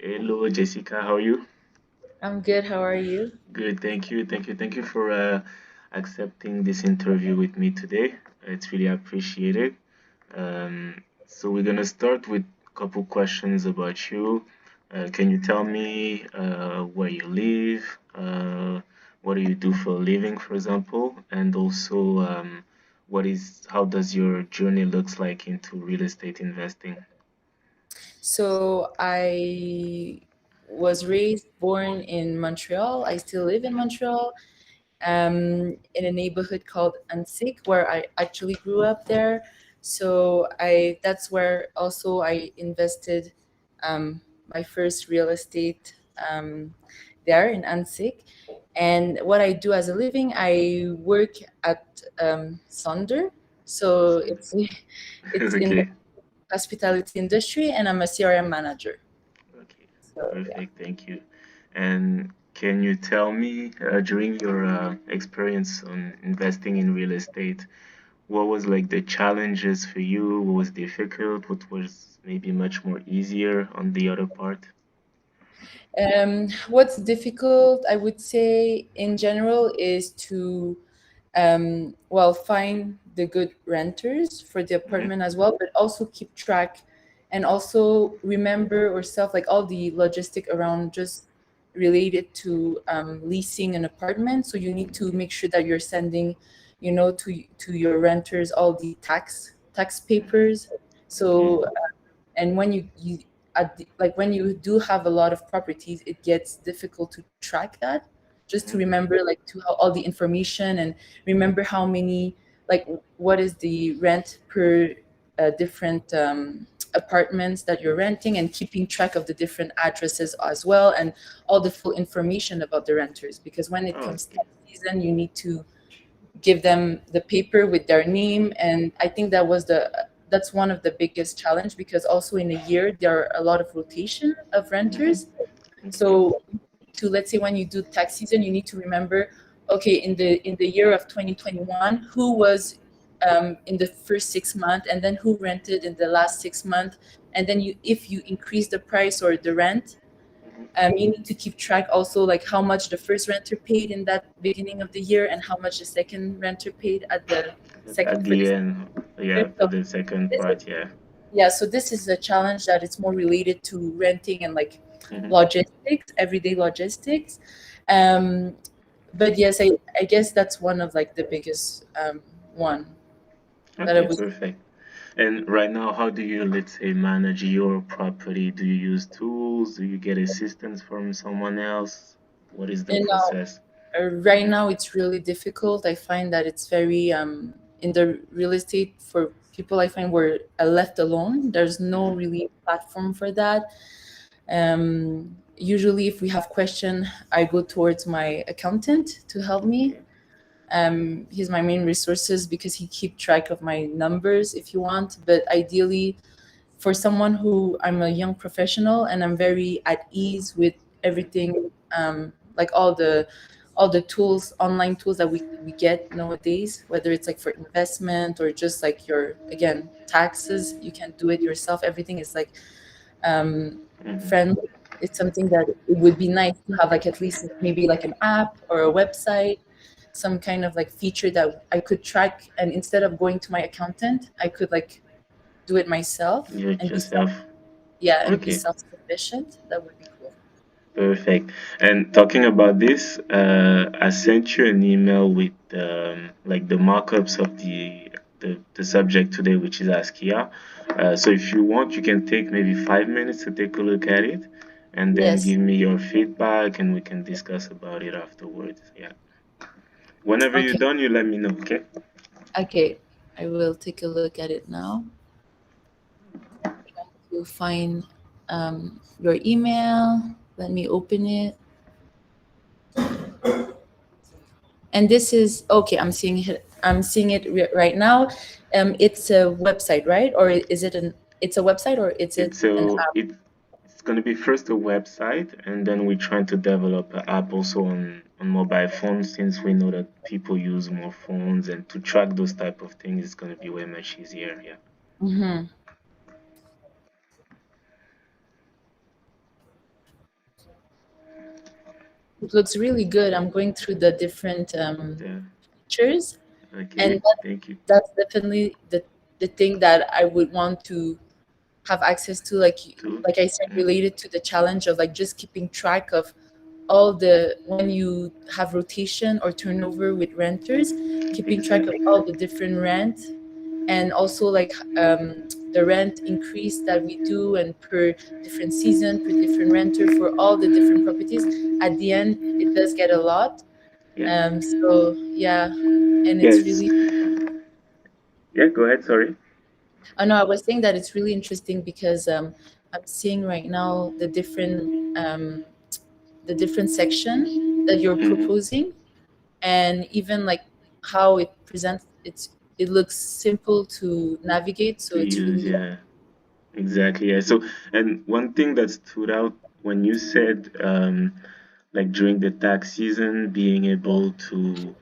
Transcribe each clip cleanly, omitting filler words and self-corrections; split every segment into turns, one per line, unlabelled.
Hello, Jessica. How are you?
I'm good. How are you?
Good. Thank you. Thank you for accepting this interview with me today. It's really appreciated. So we're gonna start with a couple questions about you. Can you tell me where you live? What do you do for a living, for example? And also, how does your journey looks like into real estate investing?
So I was raised, born in Montreal. I still live in Montreal, in a neighborhood called Antique, where I actually grew up there. So I that's where also I invested my first real estate there in Antique. And what I do as a living, I work at Sonder. So it's in
Okay.
hospitality industry, and I'm a CRM manager.
Okay,
So yeah.
perfect. Thank you. And can you tell me, during your experience on investing in real estate, what was like the challenges for you? What was difficult? What was maybe much more easier on the other part?
What's difficult, I would say, in general, is to find the good renters for the
Hmm.
apartment as well, but also keep track and also remember yourself like all the logistic around just related to leasing an apartment. So you need to make sure that you're sending, to your renters all the tax papers.
Okay.
So and when you like when you do have a lot of properties, it gets difficult to track that, just to
Hmm.
remember like to all the information, and remember how many, like what is the rent per different apartments that you're renting, and keeping track of the different addresses as well, and all the full information about the renters, because when it
Oh,
comes
okay.
tax season, you need to give them the paper with their name. And I think that's one of the biggest challenge, because also in a year there are a lot of rotation of
Hmm.
renters.
Okay.
So to, let's say, when you do tax season, you need to remember, okay, in the year of 2021, who was in the first 6 months, and then who rented in the last 6 months. And then if you increase the price or the rent,
Hmm.
you need to keep track also, like how much the first renter paid in that beginning of the year, and how much the second renter paid at the
At
second for
the
this
end,
year.
yeah, for
So
the second
this is,
part, yeah.
yeah, so this is a challenge that it's more related to renting and like
Hmm.
logistics, everyday logistics. Um, but yes, I guess that's one of like the biggest one that I
Okay,
was.
perfect. And right now, how do you, let's say, manage your property? Do you use tools? Do you get assistance from someone else? What is the
And
process?
right now it's really difficult. I find that it's very in the real estate, for people, I find we're left alone. There's no
Hmm.
really platform for that. Usually if we have question, I go towards my accountant to help me.
Okay.
He's my main resources, because he keep track of my numbers if you want. But ideally, for someone who, I'm a young professional and I'm very at ease with everything, like all the tools, online tools that we get nowadays, whether it's like for investment or just like your, again, taxes, you can do it yourself. Everything is like um,
Hmm.
friendly. It's something that it would be nice to have, like at least maybe like an app or a website, some kind of like feature that I could track, and instead of going to my accountant, I could like do it myself
Do it
and be
yourself. Okay,
self-sufficient. That would be cool.
perfect. And talking about this, I sent you an email with like the markups of the subject today, which is Askia. So if you want, you can take maybe 5 minutes to take a look at it, and then
Yes.
give me your feedback, and we can discuss about it afterwards. Yeah. Whenever you're
Okay.
done, you let me know. Okay.
Okay. I will take a look at it now. To find your email. Let me open it. And this is okay. I'm seeing it. I'm seeing it right now. It's a website, right? Or is it an? It's a website, or is it
It's
an
so
app?
it's gonna be first a website, and then we're trying to develop an app also on mobile phones, since we know that people use more phones, and to track those type of things is gonna be way much easier. Yeah.
Mm-hmm. It looks really good. I'm going through the different
Yeah.
features, and
Okay. Thank you.
that's definitely the thing that I would want to have access to,
Too.
like I said,
Mm.
related to the challenge of like just keeping track of all the when you have rotation or turnover with renters, keeping track of
Exactly.
all the different rent, and also like the rent increase that we do and per different season, per different renter for all the different properties. At the end, it does get a lot.
Yeah.
So yeah, and it's
Yes.
really.
Yeah. Go ahead. Sorry.
I know I was saying that it's really interesting because I'm seeing right now the different section that you're
Mm-hmm.
proposing, and even like how it presents. It looks simple to navigate, so
To
it's
use.
really.
Yeah. Exactly. Yeah. So, and one thing that stood out when you said, like during the tax season, being able to,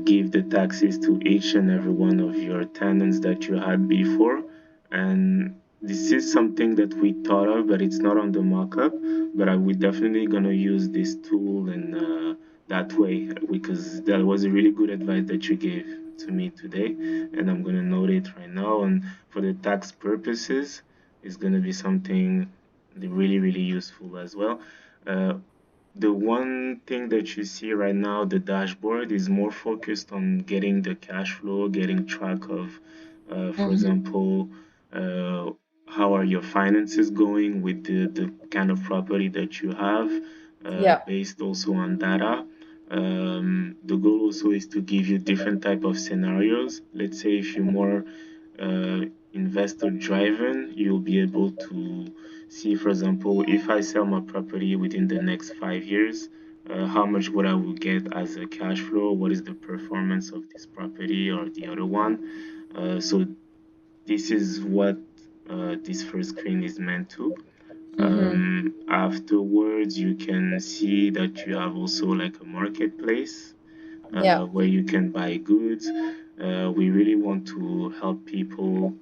give the taxes to each and every one of your tenants that you had before. And this is something that we thought of, but it's not on the mockup. But we definitely gonna use this tool and that way because that was a really good advice that you gave to me today, and I'm gonna note it right now. And for the tax purposes, it's gonna be something really really useful as well. Uh, the one thing that you see right now, the dashboard, is more focused on getting the cash flow, getting track of, for
Mhm.
example, uh, how are your finances going with the kind of property that you have,
Yeah.
based also on data. The goal also is to give you different type of scenarios. Let's say if you're more uh, investor driven, you'll be able to see, for example, if I sell my property within the next 5 years, how much would I will get as a cash flow? What is the performance of this property or the other one? So this is what this first screen is meant to.
Hmm.
Afterwards, you can see that you have also like a marketplace
Yeah.
where you can buy goods. We really want to help people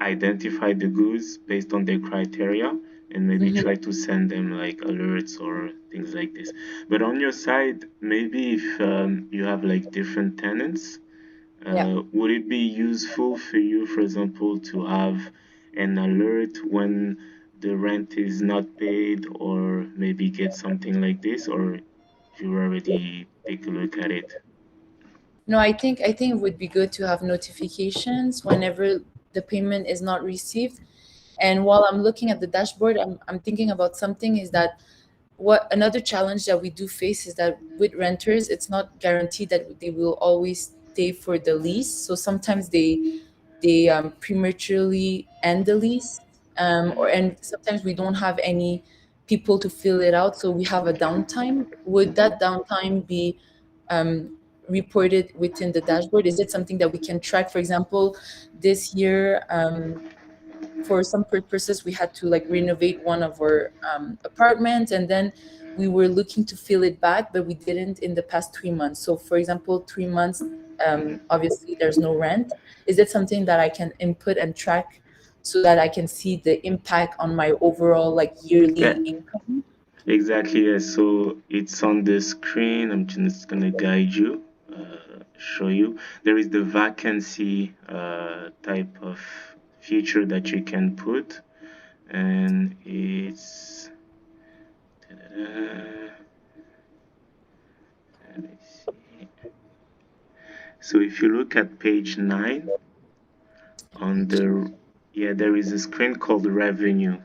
identify the goods based on their criteria and maybe
Hmm.
try to send them like alerts or things like this. But on your side, maybe if you have like different tenants,
Yeah.
would it be useful for you, for example, to have an alert when the rent is not paid or maybe get something like this, or you already take a look at it?
No, I think it would be good to have notifications whenever the payment is not received. And while I'm looking at the dashboard, I'm thinking about something is that what another challenge that we do face is that with renters, it's not guaranteed that they will always stay for the lease. So sometimes they prematurely end the lease, or
Mhm.
and sometimes we don't have any people to fill it out, so we have a downtime. Would that
Mhm.
downtime be um, reported within the dashboard? Is it something that we can track? For example, this year, for some purposes, we had to like renovate one of our apartments, and then we were looking to fill it back, but we didn't in the past 3 months. So for example, 3 months,
Mhm.
obviously there's no rent. Is it something that I can input and track so that I can see the impact on my overall like
Yeah,
yearly income?
exactly. Yeah. So it's on the screen. I'm just gonna guide you, show you. There is the vacancy type of feature that you can put, and it's. Ta-da-da. Let me see. So if you look at page 9 on
Page,
the, yeah, there is a screen called revenue.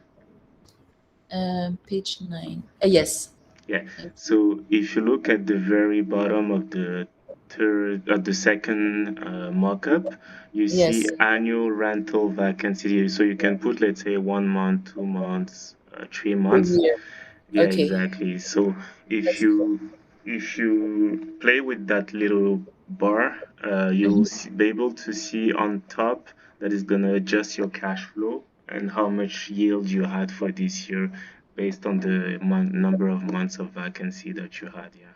page 9. Yes.
Yeah. So if you look at the very bottom of the the second mock-up, you see
Yes.
annual rental vacancy. So you can put, let's say, 1 month, 2 months, three
Per
months.
year.
Yeah,
Okay.
exactly. So if
That's cool.
you play with that little bar, you'll
Mhm.
be able to see on top that is gonna adjust your cash flow and how much yield you had for this year based on the number of months of vacancy that you had. Yeah.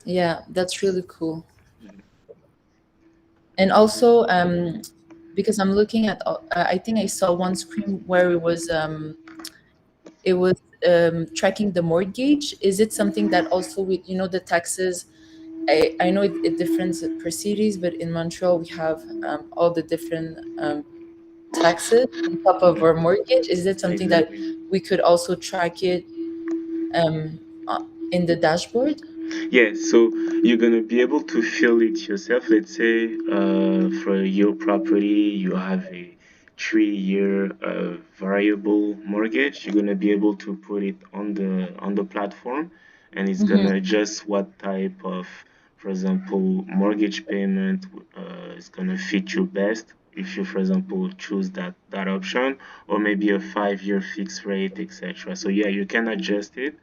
Yeah, that's really cool.
Mhm.
And also, because I'm looking at, I think I saw one screen where it was it was tracking the mortgage. Is it something that also with, you know, the taxes? I know it differs per cities, but in Montreal we have all the different taxes on top of our mortgage. Is it something that
Exactly.
we could also track it um, uh, in the dashboard?
Yeah, so you're gonna be able to fill it yourself. Let's say for your property, you have a 3 year variable mortgage. You're gonna be able to put it on the platform, and it's
Hmm.
gonna adjust what type of, for example, mortgage payment is gonna fit you best. If you, for example, choose that option, or maybe a 5 year fixed rate, etc. So yeah, you can adjust it.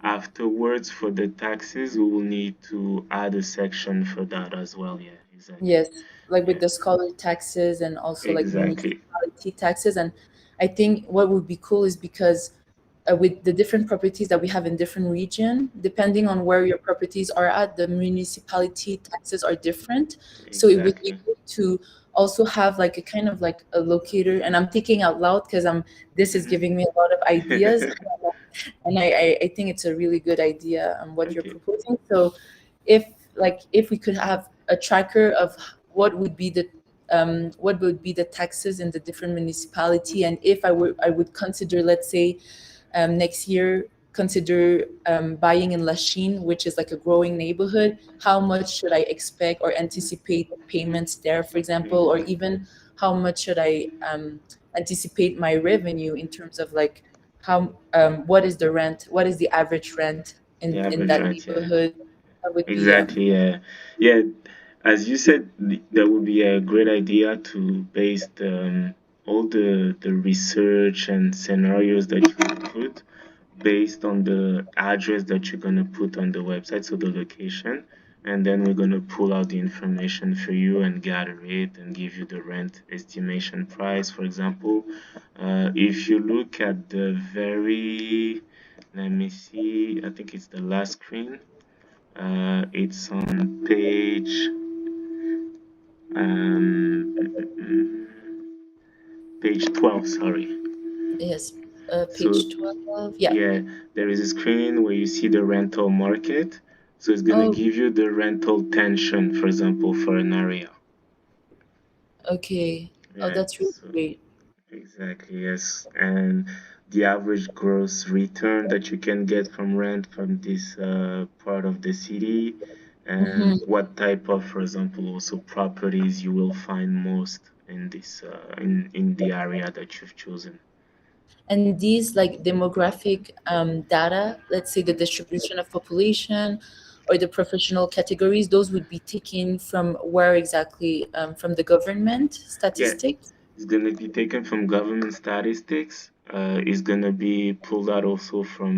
Afterwards, for the taxes, we will need to add a section for that as well. Yeah, exactly.
Yes, like with
Yeah,
the scholar taxes and also like
exactly.
municipality taxes. And I think what would be cool is because with the different properties that we have in different region, depending on where your properties are at, the municipality taxes are different. So it would be
Exactly.
good to also have like a kind of like a locator. And I'm thinking out loud because I'm this is giving me a lot of ideas,
Mhm.
and I think it's a really good idea what you're
Okay.
proposing. So if if we could have a tracker of what would be the taxes in the different municipality, and if I would consider, let's say, next year consider buying in Lachine, which is like a growing neighborhood, how much should I expect or anticipate payments there, for example, or
Exactly.
even how much should I anticipate my revenue in terms of like how what is the rent, what is the average rent
The
in
average
that
rent, yeah.
neighborhood? That would be
Exactly, yeah. Yeah, as you said, that would be a great idea to base all the research and scenarios that you put based on the address that you're gonna put on the website, so the location, and then we're gonna pull out the information for you and gather it and give you the rent estimation price, for example. If you look at the very, let me see, I think it's the last screen. It's on page 12, sorry.
yes,
So
page 12. Yeah.
yeah, there is a screen where you see the rental market. So it's gonna
Oh,
give you the rental tension, for example, for an area.
okay. Oh,
Yeah,
that's really
so
great.
exactly, yes. And the average gross return that you can get from rent from this part of the city, and
Hmm.
what type of, for example, also properties you will find most in this in the area that you've chosen.
And these like demographic data, let's say the distribution of population or the professional categories, those would be taken from where exactly? From the government
Yeah,
statistics?
it's going to be taken from government statistics. It's going to be pulled out also from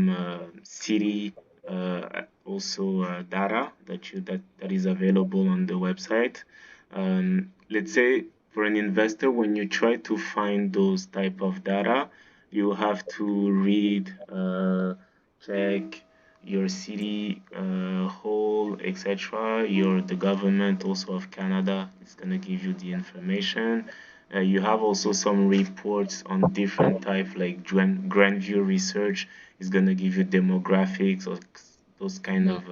city also data that is available on the website. Let's say for an investor, when you try to find those type of data, you have to read, check your city whole, etc. Your the government also of Canada is going to give you the information. You have also some reports on different type, like Grandview Research is gonna give you demographics or those kind
Mhm.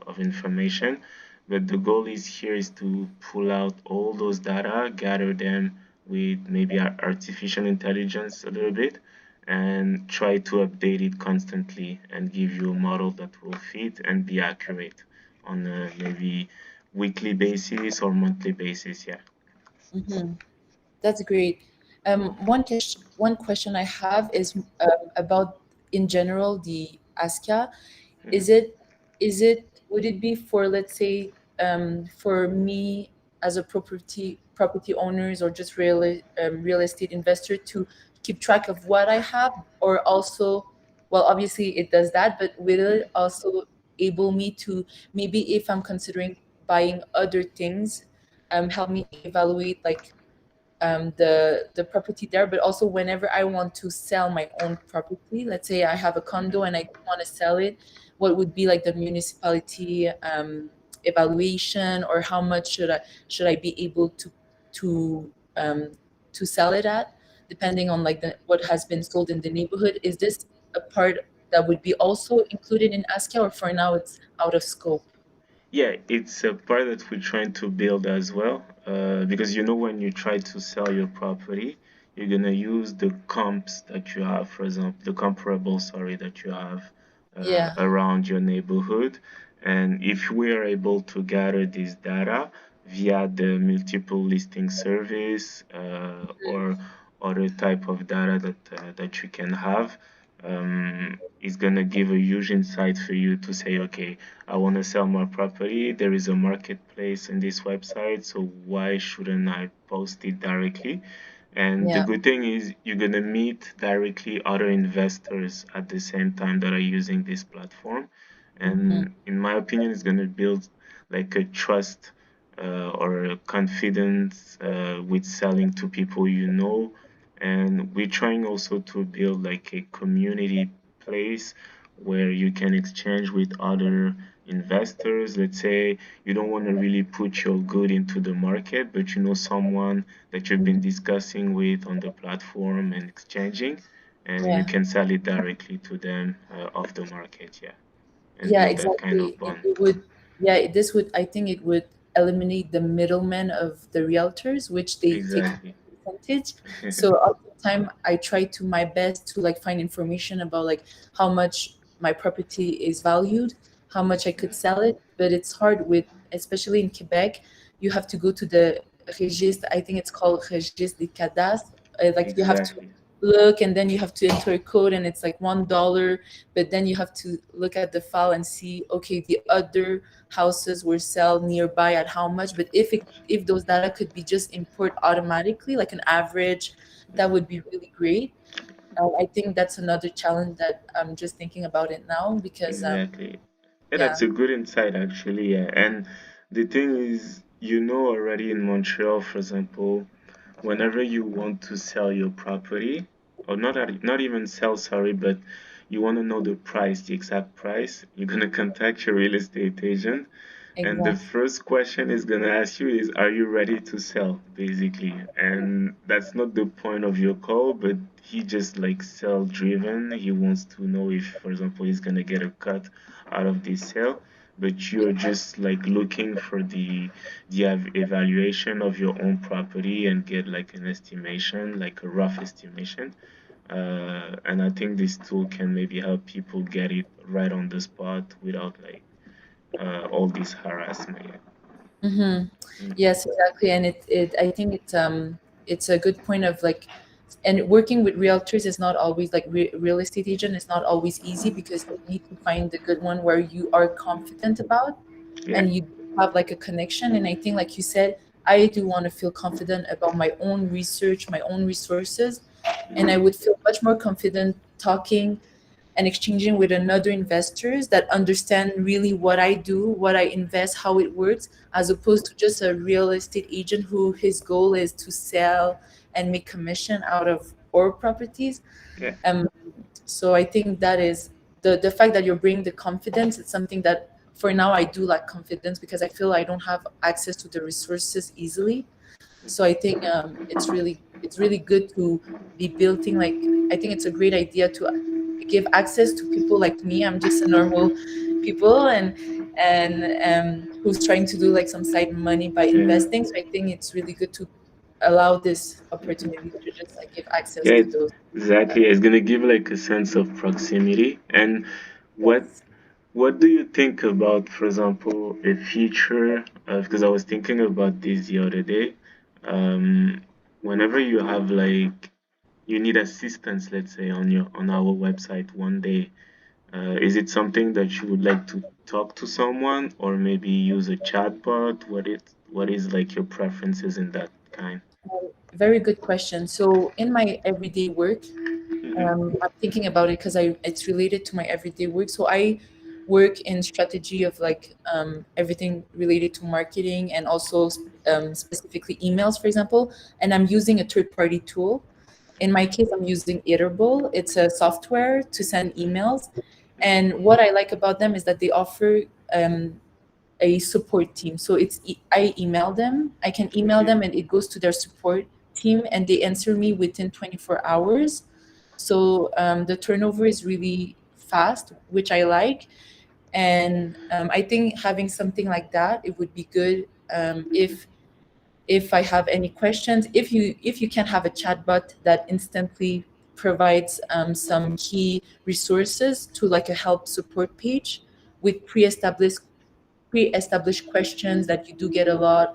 of information. But the goal is here is to pull out all those data, gather them with maybe artificial intelligence a little bit, and try to update it constantly and give you a model that will fit and be accurate on a maybe weekly basis or monthly basis. Yeah.
Mhm. That's great. One question I have is about in general the ASCA.
Mhm.
Is it would it be for, let's say, for me as a property owners or just real estate investor to keep track of what I have, or also, well, obviously it does that, but will it also able me to, maybe if I'm considering buying other things, help me evaluate like the property there, but also whenever I want to sell my own property, let's say I have a condo and I want to sell it, what would be like the municipality evaluation, or how much should I be able to um, to sell it at, depending on like what has been sold in the neighborhood. Is this a part that would be also included in ASCII, or for now it's out of scope?
Yeah, it's a part that we're trying to build as well. Because when you try to sell your property, you're gonna use the comps that you have, for example, the comparable, sorry, that you have
Yeah.
around your neighborhood. And if we are able to gather this data via the multiple listing service or other type of data that you can have, it's gonna give a huge insight for you to say, okay, I want to sell my property. There is a marketplace in this website, so why shouldn't I post it directly? And the
Yeah.
good thing is you're gonna meet directly other investors at the same time that are using this platform.
Hmm.
And in my opinion, it's gonna build like a trust or a confidence with selling to people you know. And we're trying also to build like a community place where you can exchange with other investors. Let's say you don't want to really put your good into the market, but you know someone that you've been discussing with on the platform and exchanging, and you
Yeah.
can sell it directly to them off the market, yeah, and
Yeah,
build that kind of
exactly.
bond.
It would, yeah, this would, I think it would eliminate the middlemen of the realtors, which they take a
Exactly.
percentage. So all the time I try to my best to like find information about like how much my property is valued, how much I could sell it, but it's hard with, especially in Quebec, you have to go to the registre, I think it's called Registre des Cadastres. Like you have to
Exactly.
look and then you have to enter a code and it's like $1, but then you have to look at the file and see, okay, the other houses were sold nearby at how much. But if those data could be just import automatically, like an average, that would be really great. I think that's another challenge that I'm just thinking about it now because
Exactly. Yeah,
yeah.
that's a good insight actually. Yeah. And the thing is, already in Montreal, for example, whenever you want to sell your property, or not even sell, sorry, but you want to know the price, the exact price, you're gonna contact your real estate agent, and the
Exactly.
first question is gonna ask you is, are you ready to sell, basically? And that's not the point of your call, but he just like sell driven. He wants to know if, for example, he's gonna get a cut out of this sale, but you're just like looking for the evaluation of your own property and get like an estimation, like a rough estimation. And I think this tool can maybe help people get it right on the spot without like all this harassment.
Mm-hmm.
Mhm.
Yes, exactly. And I think it's a good point of like, and working with realtors is not always like real estate agent is not always easy because you need to find the good one where you are confident about
Yeah.
and you have like a connection. And I think, like you said, I do want to feel confident about my own research, my own resources, and I would feel much more confident talking and exchanging with another investors that understand really what I do, what I invest, how it works, as opposed to just a real estate agent who his goal is to sell and make commission out of our properties.
Yeah.
Um, so I think that is the fact that you're bringing the confidence. It's something that for now I do lack confidence because I feel I don't have access to the resources easily. So I think it's really good to be building like I think it's a great idea to give access to people like me. I'm just a normal people and who's trying to do like some side money by
Yeah.
investing. So I think it's really good to allow this opportunity to just like give access
Yeah,
to those.
exactly. It's gonna give like a sense of proximity. And what
Yes.
what do you think about, for example, a feature? Because I was thinking about this the other day. Whenever you have like you need assistance, let's say on our website one day, is it something that you would like to talk to someone or maybe use a chatbot? What is like your preferences in that kind?
Very good question. So in my everyday work,
Hmm.
I'm thinking about it because I it's related to my everyday work. So I work in strategy of like everything related to marketing and also specifically emails, for example. And I'm using a third party tool. In my case, I'm using Iterable. It's a software to send emails. And what I like about them is that they offer um, a support team. So I email them. I can email
Okay.
them, and it goes to their support team and they answer me within 24 hours. So the turnover is really fast, which I like. And I think having something like that, it would be good. If I have any questions, if you can have a chatbot that instantly provides some key resources to like a help support page with pre-established questions that you do get a lot,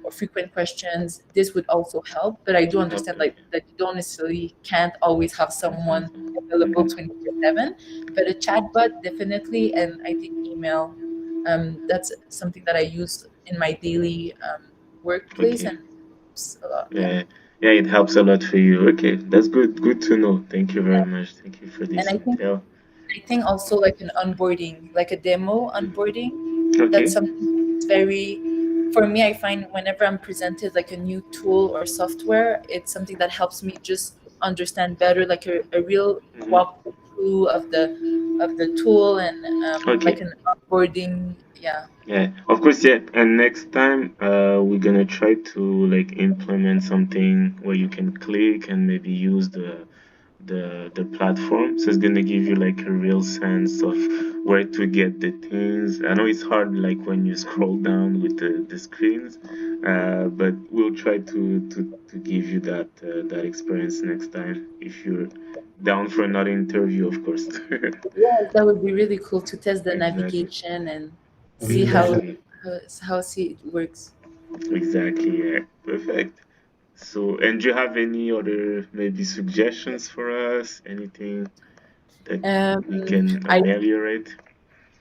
or frequent questions, this would also help. But I do
Would help.
understand like that you don't necessarily can't always have someone available
Mhm.
24/7, but a chatbot definitely. And I think email, that's something that I use in my daily workplace,
Okay.
and it's a lot. Yeah.
Yeah. Yeah, it helps a lot for you. Okay, that's good. Good to know. Thank you very much. Thank you for
And
this
I think
intel.
also like an onboarding, like a demo onboarding,
Okay.
that's something that's very, for me, I find whenever I'm presented like a new tool or software, it's something that helps me just understand better, like a real
Hmm.
walkthrough of the tool, and like
Okay.
an onboarding. Yeah.
Yeah, of course, yeah. And next time, we're gonna try to like implement something where you can click and maybe use the platform. So it's gonna give you like a real sense of where to get the things. I know it's hard like when you scroll down with the screens, but we'll try to give you that experience next time if you're down for another interview, of course.
Yes, that would be really cool to test the
Exactly.
navigation and see
Exactly.
how see it works.
Exactly. Yeah. Perfect. So, and do you have any other maybe suggestions for us? Anything that we
Um,
can
I
ameliorate?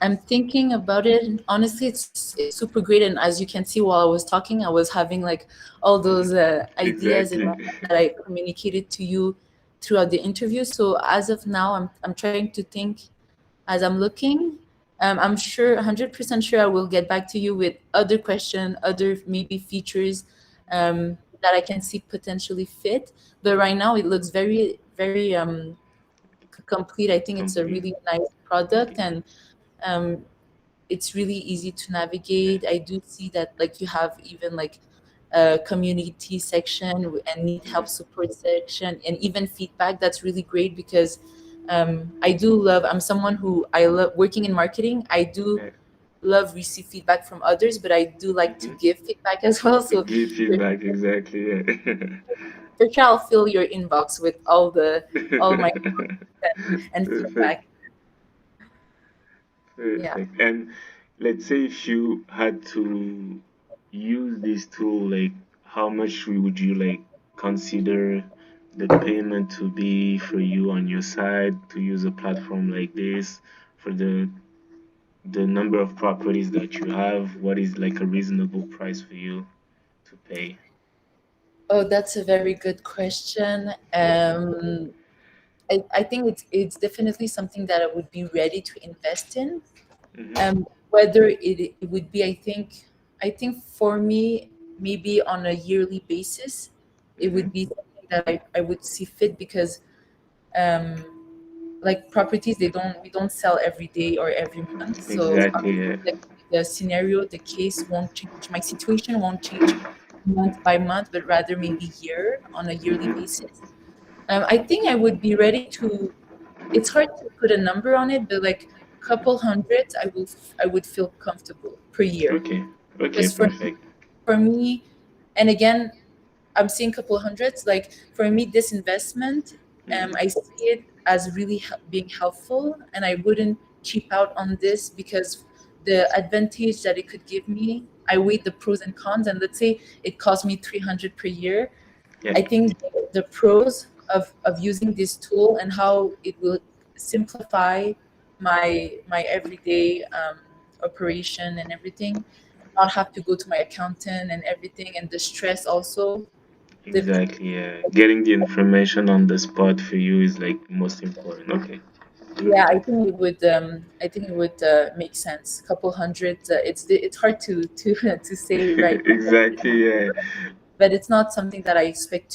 I'm thinking about it. And honestly, it's super great. And as you can see, while I was talking, I was having like all those ideas in my
Exactly.
head that I communicated to you throughout the interview. So as of now, I'm trying to think as I'm looking. I'm sure, 100% sure, I will get back to you with other question, other maybe features that I can see potentially fit. But right now, it looks very, very complete. I think it's a
Complete.
really nice product,
Okay.
and um, it's really easy to navigate. I do see that like you have even like a community section and need help
Mhm.
support section and even feedback. That's really great because I do love. I'm someone who I love working in marketing. I do
Yeah.
love receive feedback from others, but I do like to
Mhm.
give feedback as well. So
Give
for,
feedback. Exactly. Yeah.
for sure, I'll fill your inbox with all my and
Perfect.
feedback. Yeah.
Perfect. And let's say if you had to use this tool, like how much would you like consider the payment to be for you on your side to use a platform like this for the number of properties that you have? What is like a reasonable price for you to pay?
Oh, that's a very good question. I think it's definitely something that I would be ready to invest in.
Mm-hmm.
Whether it would be, I think for me, maybe on a yearly basis, it would
Mm-hmm.
be something that I would see fit because um, like properties, we don't sell every day or every month. So
Exactly.
obviously
Yeah.
the scenario, the case won't change. My situation won't change month by month, but rather maybe year on a yearly
Mm-hmm.
basis. I think I would be ready to. It's hard to put a number on it, but like couple hundreds, I would feel comfortable per year.
Okay. Okay.
Because
Perfect.
for me, and again, I'm seeing couple hundreds. Like for me, this investment, I
Mm-hmm.
see it as really being helpful, and I wouldn't cheap out on this because the advantage that it could give me. I weigh the pros and cons, and let's say it cost me 300 per year.
Yeah.
I think the pros of using this tool and how it will simplify my everyday operation and everything, not have to go to my accountant and everything, and the stress also. The
Exactly. Yeah. Getting the information on the spot for you is like most important. Okay.
Yeah,
Perfect.
I think it would make sense. Couple hundred. It's hard to say right now,
Exactly. Yeah.
but it's not something that I expect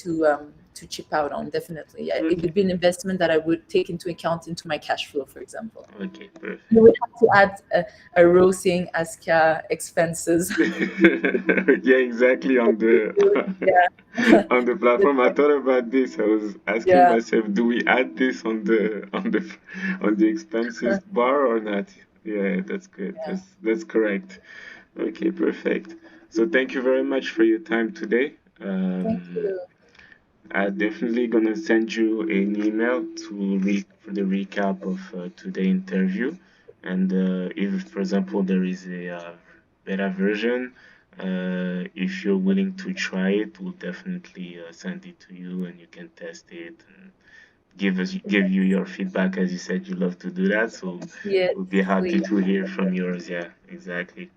chip out on. Definitely, it
Okay.
would be an investment that I would take into account into my cash flow, for example.
Okay, perfect.
You would have to add a row saying ASCA expenses.
Yeah, exactly. On the
Yeah.
on the platform, I thought about this. I was asking
Yeah.
myself, do we add this on the expenses bar or not? Yeah, that's good. That's correct. Okay, perfect. So thank you very much for your time today.
Thank you.
I'm definitely gonna send you an email for the recap of today's interview, and if, for example, there is a beta version, if you're willing to try it, we'll definitely send it to you, and you can test it and give you your feedback. As you said, you love to do that, so
Yes,
we'll be happy
please.
to hear from yours. Yeah, exactly.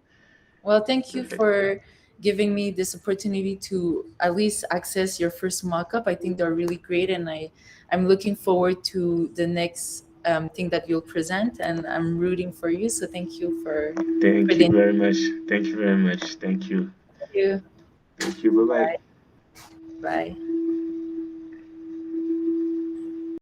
Well, thank you
Perfect.
for giving me this opportunity to at least access your first mock-up. I think they're really great, and I'm looking forward to the next thing that you'll present, and I'm rooting for you. So thank you for
Thank
the
you very much. Thank you very much. Thank you.
interview.
Thank you. Bye bye.
Bye. Bye.